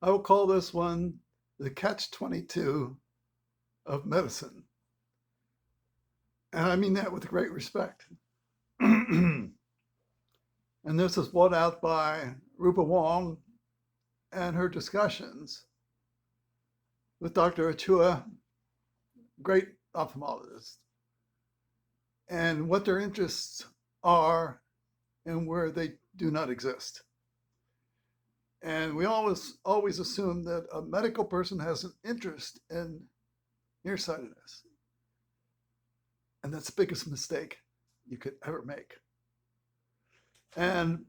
I will call this one the Catch-22 of medicine. And I mean that with great respect. And this is brought out by Rupa Wong and her discussions with Dr. Achua, great ophthalmologist, and what their interests are and where they do not exist. And we always assume that a medical person has an interest in nearsightedness. And that's the biggest mistake you could ever make. And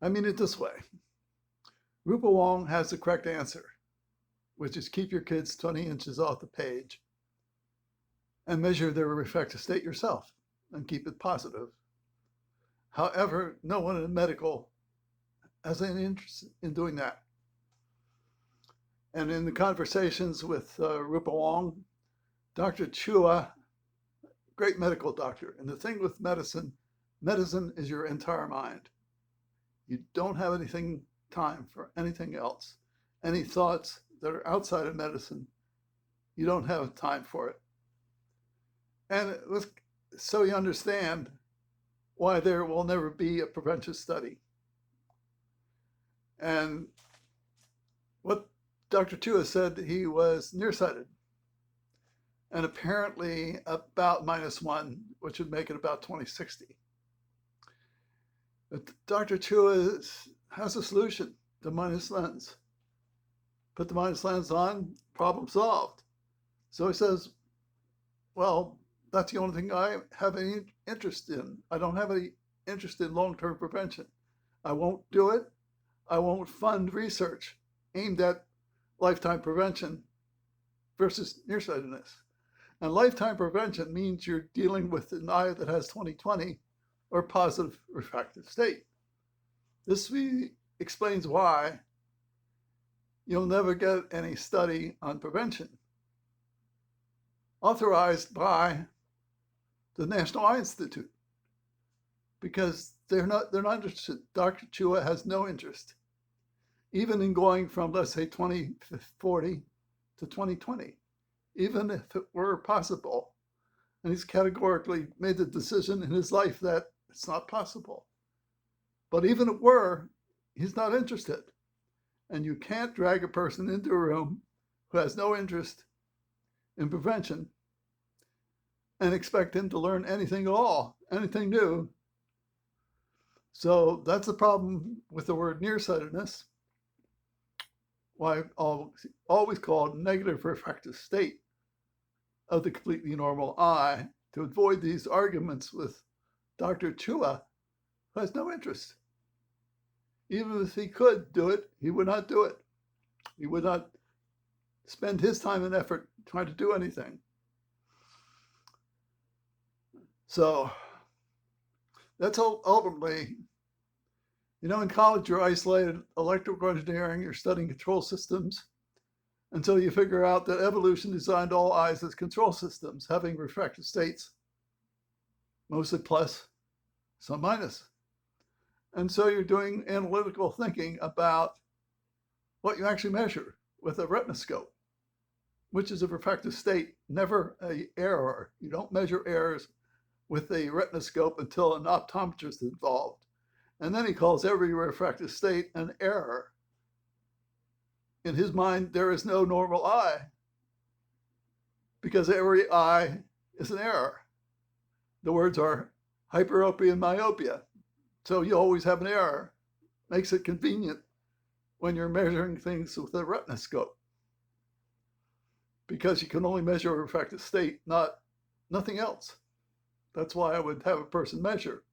I mean it this way. Rupa Wong has the correct answer, which is keep your kids 20 inches off the page and measure their refractive state yourself and keep it positive. However, no one in medical has any interest in doing that. And in the conversations with Rupa Wong, Dr. Chua, great medical doctor. And the thing with medicine is your entire mind. You don't have anything time for anything else. Any thoughts that are outside of medicine, you don't have time for it. And so you understand why there will never be a prevention study. And what Dr. Chua said, he was nearsighted. And apparently about -1, which would make it about 20/60. But Dr. Chua has a solution, the minus lens. Put the minus lens on, problem solved. So he says, well, that's the only thing I have any interest in. I don't have any interest in long-term prevention. I won't do it. I won't fund research aimed at lifetime prevention versus nearsightedness. And lifetime prevention means you're dealing with an eye that has 20/20 or positive refractive state. This explains why you'll never get any study on prevention authorized by the National Eye Institute, because they're not interested. Dr. Chua has no interest, even in going from, let's say, 20/40 to 20/20, even if it were possible. And he's categorically made the decision in his life that it's not possible. But even if it were, he's not interested. And you can't drag a person into a room who has no interest in prevention and expect him to learn anything at all, anything new. So that's the problem with the word nearsightedness. Why I always called negative refractive state of the completely normal eye, to avoid these arguments with Dr. Chua, who has no interest. Even if he could do it, he would not do it. He would not spend his time and effort trying to do anything. So that's ultimately, in college you're isolated, electrical engineering, you're studying control systems until you figure out that evolution designed all eyes as control systems, having refractive states, mostly plus, some minus. And so you're doing analytical thinking about what you actually measure with a retinoscope, which is a refractive state, never an error. You don't measure errors with a retinoscope until an optometrist is involved. And then he calls every refractive state an error. In his mind, there is no normal eye because every eye is an error. The words are hyperopia and myopia. So you always have an error. Makes it convenient when you're measuring things with a retinoscope, because you can only measure a refractive state, nothing else. That's why I would have a person measure,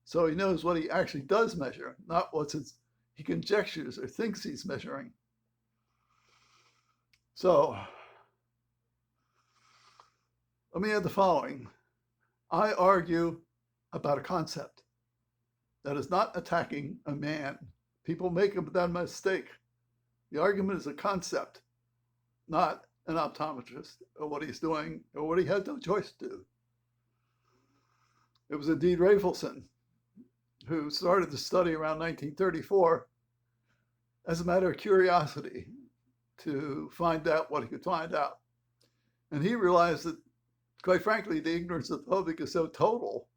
so he knows what he actually does measure, not what he conjectures or thinks he's measuring. So let me add the following. I argue about a concept that is not attacking a man. People make that mistake. The argument is a concept, not an optometrist or what he's doing or what he had no choice to do. It was indeed Rafelson who started the study around 1934 as a matter of curiosity to find out what he could find out. And he realized that, quite frankly, the ignorance of the public is so total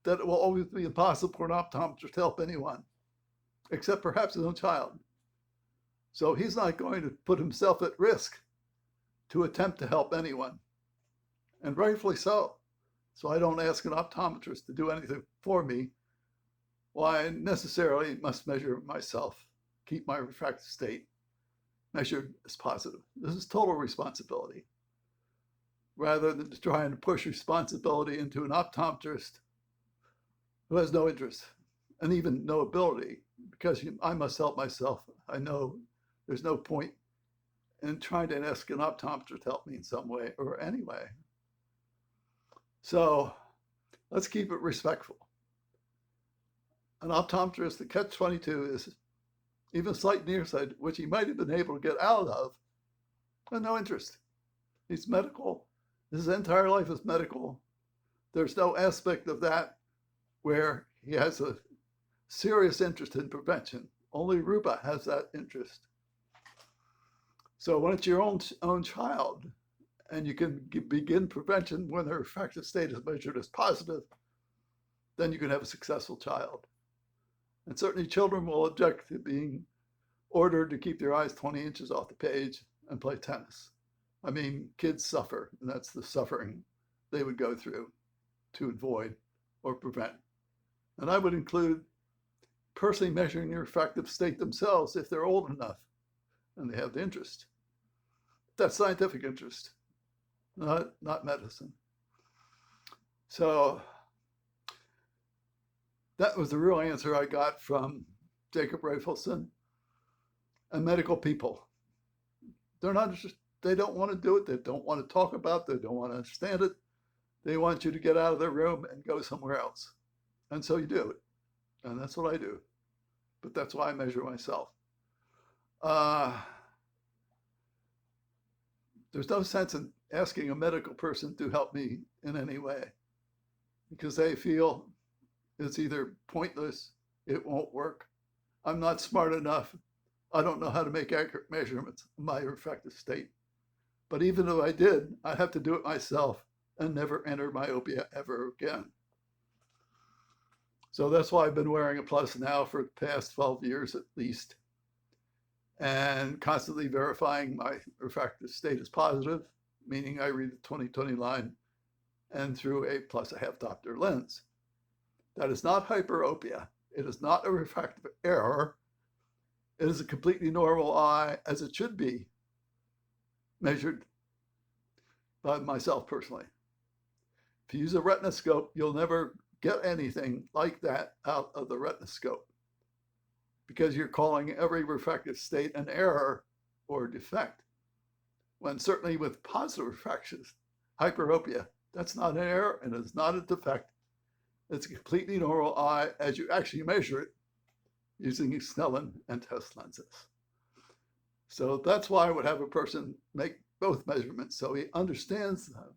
that it will always be impossible for an optometrist to help anyone, except perhaps his own child. So he's not going to put himself at risk to attempt to help anyone, and rightfully so. So I don't ask an optometrist to do anything for me. Well, I necessarily must measure myself, keep my refractive state measured as positive. This is total responsibility, rather than trying to push responsibility into an optometrist who has no interest and even no ability, because I must help myself. I know there's no point in trying to ask an optometrist to help me in some way or any way. So let's keep it respectful. An optometrist, the Catch-22 is even slight nearsighted, which he might have been able to get out of, and no interest. He's medical. His entire life is medical. There's no aspect of that where he has a serious interest in prevention. Only Rupa has that interest. So when it's your own child, and you can begin prevention when their refractive state is measured as positive, then you can have a successful child. And certainly children will object to being ordered to keep their eyes 20 inches off the page and play tennis. I mean, kids suffer, and that's the suffering they would go through to avoid or prevent. And I would include personally measuring the refractive state themselves if they're old enough and they have the interest. That's scientific interest, not medicine. So that was the real answer I got from Jacob Rafelson and medical people. They're not just, they don't want to do it. They don't want to talk about it. They don't want to understand it. They want you to get out of their room and go somewhere else. And so you do it. And that's what I do. But that's why I measure myself. There's no sense in asking a medical person to help me in any way, because they feel it's either pointless, it won't work, I'm not smart enough, I don't know how to make accurate measurements of my refractive state. But even if I did, I'd have to do it myself and never enter myopia ever again. So that's why I've been wearing a plus now for the past 12 years at least, and constantly verifying my refractive state is positive, meaning I read the 20/20 line and through a plus a half diopter lens. That is not hyperopia. It is not a refractive error. It is a completely normal eye, as it should be, measured by myself personally. If you use a retinoscope, you'll never get anything like that out of the retinoscope, because you're calling every refractive state an error or defect, when certainly with positive refractions, hyperopia, that's not an error and it's not a defect. It's a completely normal eye as you actually measure it using Snellen and test lenses. So that's why I would have a person make both measurements so he understands them.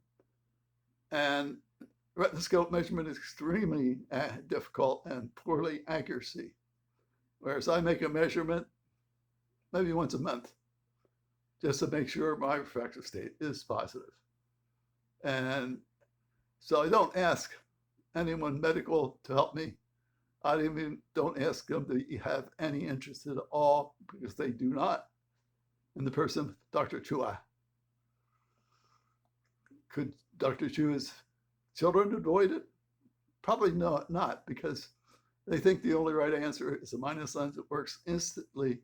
And retinoscope measurement is extremely difficult and poorly accuracy. Whereas I make a measurement maybe once a month, just to make sure my refractive state is positive. And so I don't ask anyone medical to help me. I even don't ask them to have any interest at all, because they do not. And the person, Dr. Chua. Could Dr. Chua's children avoid it? Probably not, because they think the only right answer is a minus lens that works instantly,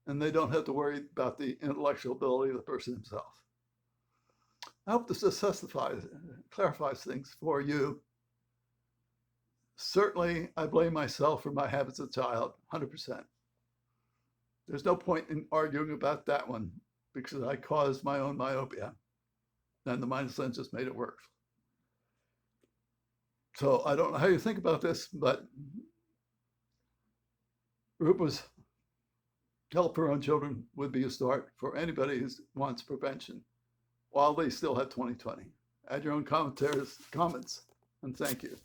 and they don't have to worry about the intellectual ability of the person himself. I hope this clarifies things for you. Certainly, I blame myself for my habits as a child, 100%. There's no point in arguing about that one, because I caused my own myopia, and the minus lens just made it worse. So I don't know how you think about this, but Rupa's help her own children would be a start for anybody who wants prevention while they still have 20/20. Add your own comments, and thank you.